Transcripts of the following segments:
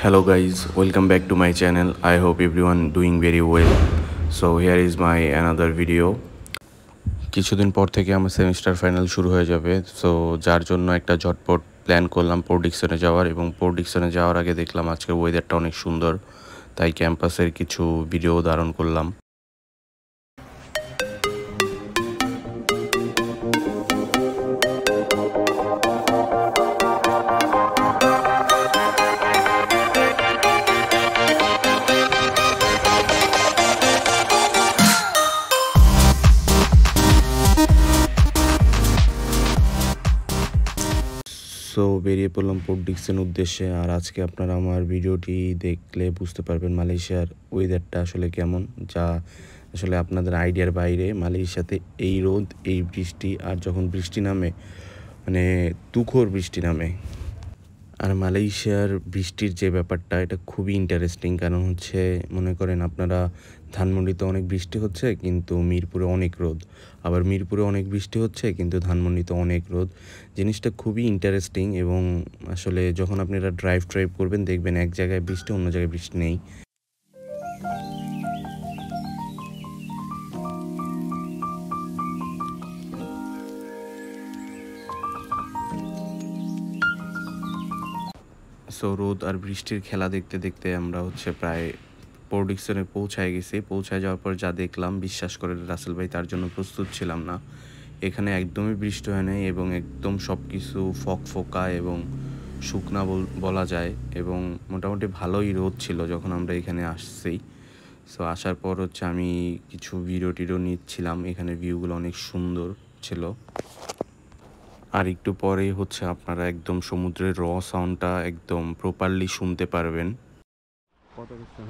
Hello guys, welcome back to my channel. I hope everyone doing very well. So here is my another video. কিছুদিন পর থেকে আমার semester final শুরু হয়ে যাবে, সো যার জন্য একটা ঝটপট প্ল্যান করলাম পোর্ট ডিকসনে যাওয়ার। এবং পোর্ট ডিকসনে যাওয়ার আগে দেখলাম আজকের ওয়েদারটা অনেক সুন্দর, তাই ক্যাম্পাসের কিছু ভিডিও ধারণ করলাম। সো বেরিয়ে পড়লাম পোর্ট ডিকসন উদ্দেশ্যে। আর আজকে আপনারা আমার ভিডিওটি দেখলে বুঝতে পারবেন মালয়েশিয়ার ওয়েদারটা আসলে কেমন, যা আসলে আপনাদের আইডিয়ার বাইরে। মালয়েশিয়াতে এই রোদ, এই বৃষ্টি, আর যখন বৃষ্টি নামে মানে তুখোর বৃষ্টি নামে। আর মালয়েশিয়ার বৃষ্টির যে ব্যাপারটা, এটা খুবই ইন্টারেস্টিং। কারণ হচ্ছে মনে করেন আপনারা ধানমন্ডিতে অনেক বৃষ্টি হচ্ছে কিন্তু মিরপুরে অনেক রোদ, আবার মিরপুরে অনেক বৃষ্টি হচ্ছে কিন্তু ধানমন্ডিতে অনেক রোদ। জিনিসটা খুবই ইন্টারেস্টিং। এবং আসলে যখন আপনারা ড্রাইভ করবেন দেখবেন এক জায়গায় বৃষ্টি, অন্য জায়গায় বৃষ্টি নেই। সো রোদ আর বৃষ্টির খেলা দেখতে দেখতে আমরা প্রায় পোর্ট ডিকসনে পৌঁছায় গেছি। পৌঁছায় যাওয়ার পর যা দেখলাম, বিশ্বাস করে রাসেল ভাই, তার জন্য প্রস্তুত ছিলাম না। এখানে একদমই বৃষ্টি হয় নাই এবং একদম সব কিছু ফকফকা এবং শুকনা বলা যায়। এবং মোটামুটি ভালোই রোদ ছিল যখন আমরা এখানে আসছি। সো আসার পর আমি কিছু ভিডিও নিচ্ছিলাম। এখানে ভিউগুলো অনেক সুন্দর ছিল। আর একটু পরেই আপনারা একদম সমুদ্রের র সাউন্ডটা একদম প্রপারলি শুনতে পারবেন। কত কিছু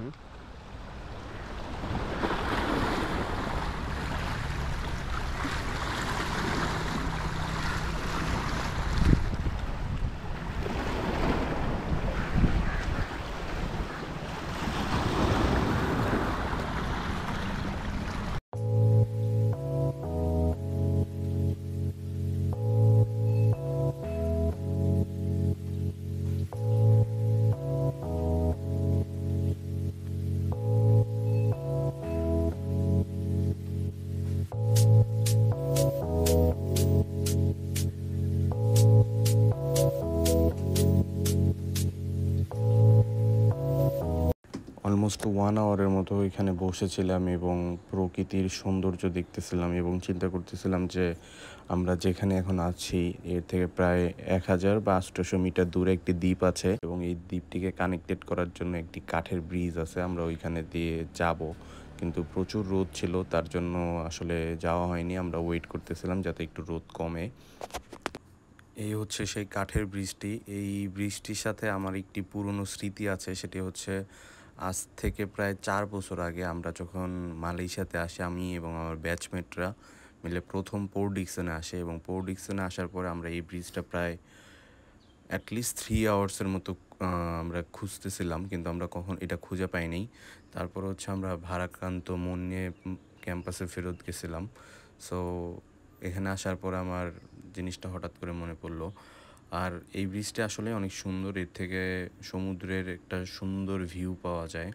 অলমোস্ট 1 আওয়ারের মতো এখানে বসেছিলাম এবং প্রকৃতির সৌন্দর্য দেখতেছিলাম এবং চিন্তা করতেছিলাম যে আমরা যেখানে এখন আছি এর থেকে প্রায় 1000 বা 800 মিটার দূরে একটি দ্বীপ আছে এবং এই দ্বীপটিকে কানেক্টেড করার জন্য একটি কাঠের ব্রিজ আছে। আমরা ওইখানে দিয়ে যাব, কিন্তু প্রচুর রোদ ছিল, তার জন্য আসলে যাওয়া হয়নি। আমরা ওয়েট করতেছিলাম যাতে একটু রোদ কমে। এই সেই কাঠের ব্রিজটি। এই ব্রিজটির সাথে আমার একটি পুরনো স্মৃতি আছে। সেটি আজ থেকে প্রায় 4 বছর আগে আমরা যখন মালয়েশিয়াতে আসি, আমি এবং আমার ব্যাচমেটরা মিলে প্রথম পোর্ট ডিকসনে আসে। এবং পোর্ট ডিকসনে আসার পরে আমরা এই ব্রিজটা প্রায় অ্যাটলিস্ট 3 আওয়ার্সের মতো আমরা খুঁজতেছিলাম, কিন্তু আমরা কখন এটা খুঁজে পাইনি। তারপর আমরা ভারাক্রান্ত মন নিয়ে ক্যাম্পাসে ফেরত গেছিলাম। সো এখানে আসার পর আমার জিনিসটা হঠাৎ করে মনে পড়লো। আর এই ব্রিজটা আসলে অনেক সুন্দর, এর থেকে সমুদ্রের একটা সুন্দর ভিউ পাওয়া যায়।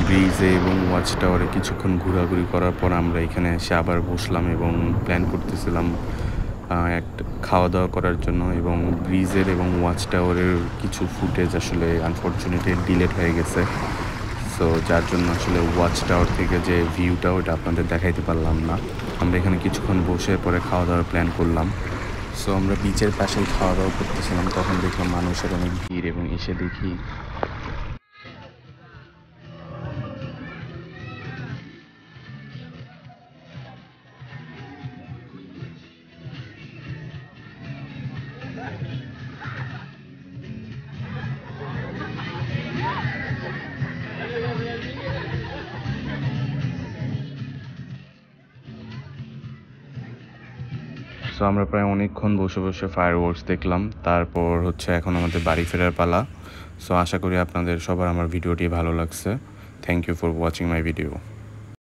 ব্রিজে এবং ওয়াচ টাওয়ারে কিছুক্ষণ ঘোরাঘুরি করার পর আমরা এখানে এসে আবার বসলাম এবং প্ল্যান করতেছিলাম একটা খাওয়া দাওয়া করার জন্য। এবং ব্রিজের এবং ওয়াচ টাওয়ারের কিছু ফুটেজ আসলে আনফর্চুনেটলি ডিলেট হয়ে গেছে। সো যার জন্য আসলে ওয়াচ টাওয়ার থেকে যে ভিউটা ওটা আপনাদের দেখাইতে পারলাম না। আমরা এখানে কিছুক্ষণ বসে পরে খাওয়া দাওয়ার প্ল্যান করলাম। সো আমরা বিচের পাশেই খাওয়া দাওয়া করতেছিলাম, তখন দেখলাম মানুষের অনেক ভিড় এবং এসে দেখি সো আমরা প্রায় অনেকক্ষণ বসে বসে ফায়ারওয়ার্কস দেখলাম। তারপর হচ্ছে এখন আমাদের বাড়ি ফেরার পালা। সো আশা করি আপনাদের সবার আমার ভিডিওটি ভালো লাগছে। Thank you for watching my video.